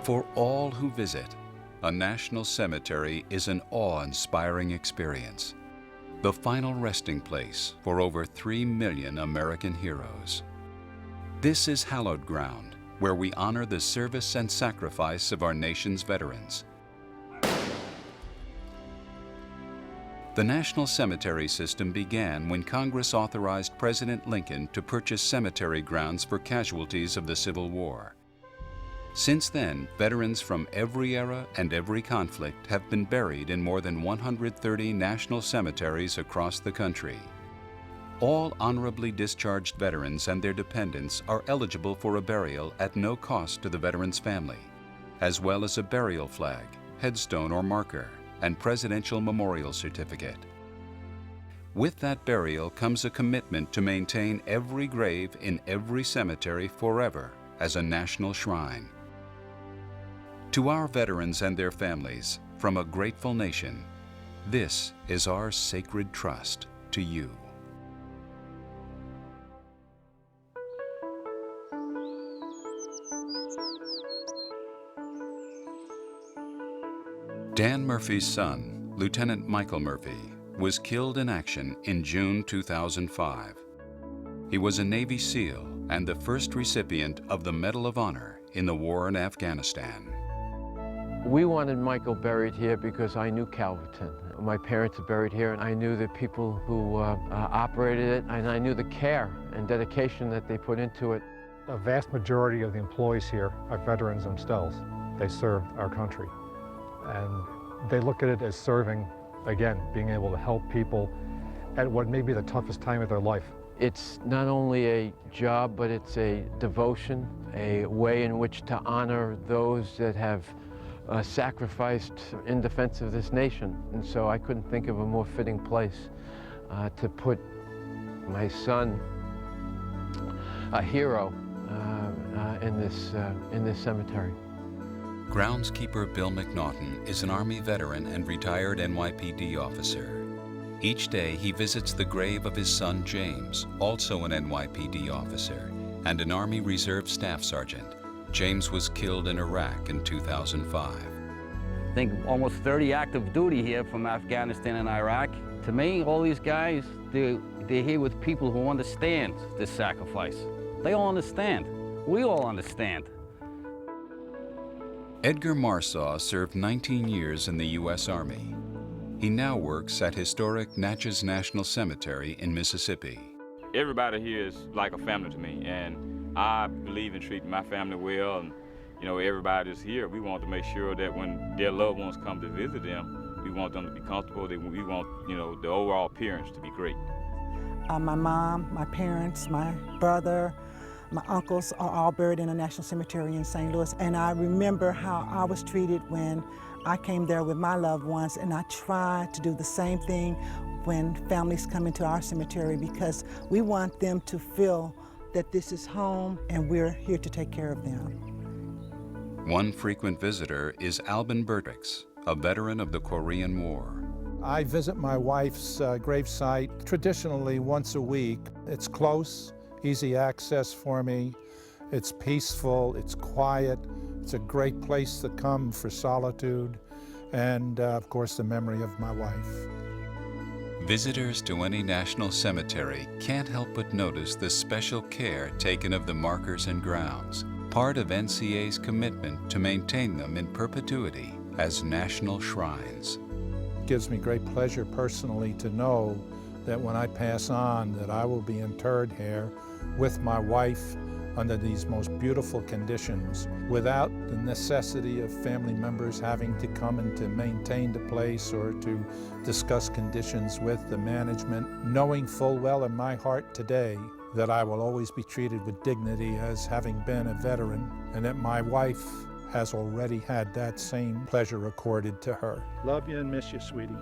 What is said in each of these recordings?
For all who visit, a national cemetery is an awe-inspiring experience, the final resting place for over 3 million American heroes. This is hallowed ground, where we honor the service and sacrifice of our nation's veterans. The National Cemetery System began when Congress authorized President Lincoln to purchase cemetery grounds for casualties of the Civil War. Since then, veterans from every era and every conflict have been buried in more than 130 national cemeteries across the country. All honorably discharged veterans and their dependents are eligible for a burial at no cost to the veteran's family, as well as a burial flag, headstone or marker, and presidential memorial certificate. With that burial comes a commitment to maintain every grave in every cemetery forever as a national shrine. To our veterans and their families, from a grateful nation, this is our sacred trust to you. Dan Murphy's son, Lieutenant Michael Murphy, was killed in action in June 2005. He was a Navy SEAL and the first recipient of the Medal of Honor in the war in Afghanistan. We wanted Michael buried here because I knew Calverton. My parents are buried here, and I knew the people who operated it, and I knew the care and dedication that they put into it. A vast majority of the employees here are veterans themselves. They served our country. And they look at it as serving, again, being able to help people at what may be the toughest time of their life. It's not only a job, but it's a devotion, a way in which to honor those that have sacrificed in defense of this nation. And so I couldn't think of a more fitting place to put my son, a hero, in this cemetery. Groundskeeper Bill McNaughton is an Army veteran and retired NYPD officer. Each day he visits the grave of his son James, also an NYPD officer, and an Army Reserve Staff Sergeant. James was killed in Iraq in 2005. I think almost 30 active duty here from Afghanistan and Iraq. To me, all these guys, they're here with people who understand this sacrifice. They all understand. We all understand. Edgar Marsaw served 19 years in the U.S. Army. He now works at historic Natchez National Cemetery in Mississippi. Everybody here is like a family to me, and I believe in treating my family well. And, you know, everybody that's here, we want to make sure that when their loved ones come to visit them, we want them to be comfortable. We want, you know, the overall appearance to be great. My mom, my parents, my brother, my uncles are all buried in a national cemetery in St. Louis, and I remember how I was treated when I came there with my loved ones, and I try to do the same thing when families come into our cemetery, because we want them to feel that this is home and we're here to take care of them. One frequent visitor is Albin Burtix, a veteran of the Korean War. I visit my wife's gravesite traditionally once a week. It's close, easy access for me. It's peaceful, it's quiet. It's a great place to come for solitude and, of course, the memory of my wife. Visitors to any national cemetery can't help but notice the special care taken of the markers and grounds, part of NCA's commitment to maintain them in perpetuity as national shrines. It gives me great pleasure personally to know that when I pass on, that I will be interred here with my wife under these most beautiful conditions, without the necessity of family members having to come and to maintain the place or to discuss conditions with the management, knowing full well in my heart today that I will always be treated with dignity as having been a veteran, and that my wife has already had that same pleasure accorded to her. Love you and miss you, sweetie.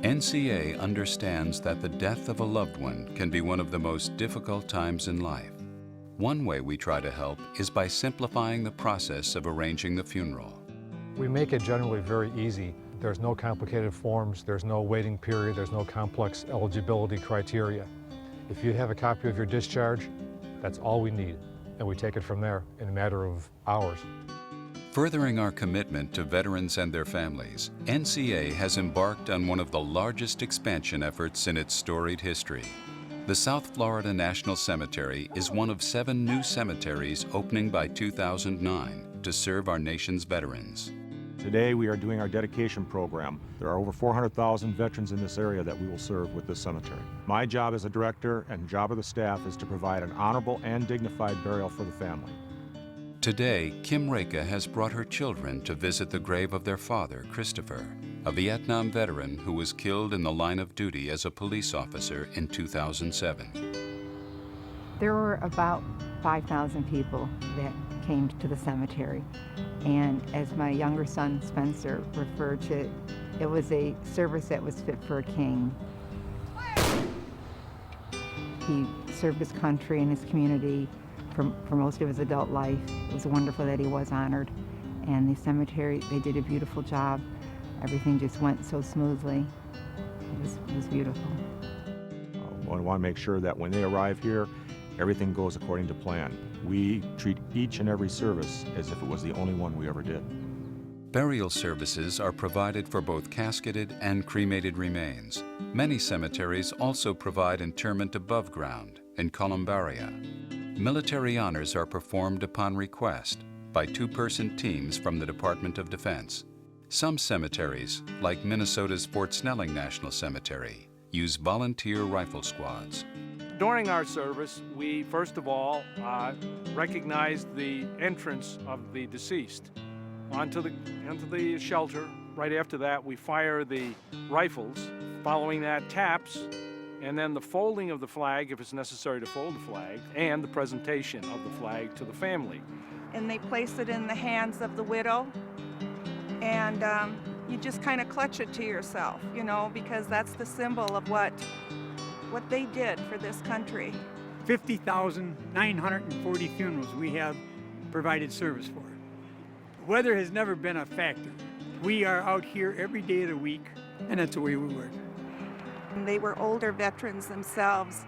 NCA understands that the death of a loved one can be one of the most difficult times in life. One way we try to help is by simplifying the process of arranging the funeral. We make it generally very easy. There's no complicated forms, there's no waiting period, there's no complex eligibility criteria. If you have a copy of your discharge, that's all we need, and we take it from there in a matter of hours. Furthering our commitment to veterans and their families, NCA has embarked on one of the largest expansion efforts in its storied history. The South Florida National Cemetery is one of 7 new cemeteries opening by 2009 to serve our nation's veterans. Today we are doing our dedication program. There are over 400,000 veterans in this area that we will serve with this cemetery. My job as a director and job of the staff is to provide an honorable and dignified burial for the family. Today, Kim Reka has brought her children to visit the grave of their father, Christopher, a Vietnam veteran who was killed in the line of duty as a police officer in 2007. There were about 5,000 people that came to the cemetery, and as my younger son Spencer referred to, it was a service that was fit for a king. He served his country and his community for most of his adult life. It was wonderful that he was honored, and the cemetery, they did a beautiful job. Everything just went so smoothly. It was beautiful. I want to make sure that when they arrive here, everything goes according to plan. We treat each and every service as if it was the only one we ever did. Burial services are provided for both casketed and cremated remains. Many cemeteries also provide interment above ground in columbaria. Military honors are performed upon request by 2-person teams from the Department of Defense. Some cemeteries, like Minnesota's Fort Snelling National Cemetery, use volunteer rifle squads. During our service, we first of all recognize the entrance of the deceased into the shelter. Right after that, we fire the rifles. Following that, taps, and then the folding of the flag, if it's necessary to fold the flag, and the presentation of the flag to the family. And they place it in the hands of the widow, and you just kind of clutch it to yourself, you know, because that's the symbol of what they did for this country. 50,940 funerals we have provided service for. Weather has never been a factor. We are out here every day of the week, and that's the way we work. And they were older veterans themselves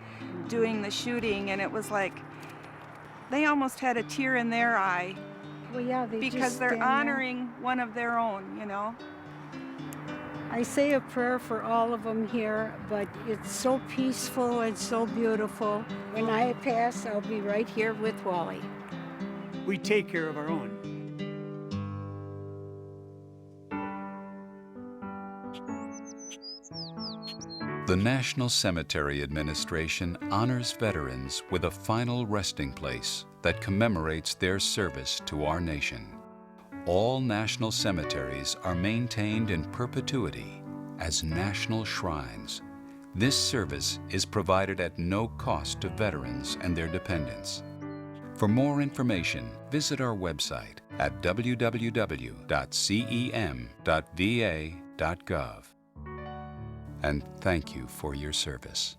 doing the shooting, and it was like they almost had a tear in their eye. Well, yeah, because they're honoring one of their own, you know. I say a prayer for all of them here, but it's so peaceful and so beautiful. When I pass, I'll be right here with Wally. We take care of our own. The National Cemetery Administration honors veterans with a final resting place that commemorates their service to our nation. All national cemeteries are maintained in perpetuity as national shrines. This service is provided at no cost to veterans and their dependents. For more information, visit our website at www.cem.va.gov. And thank you for your service.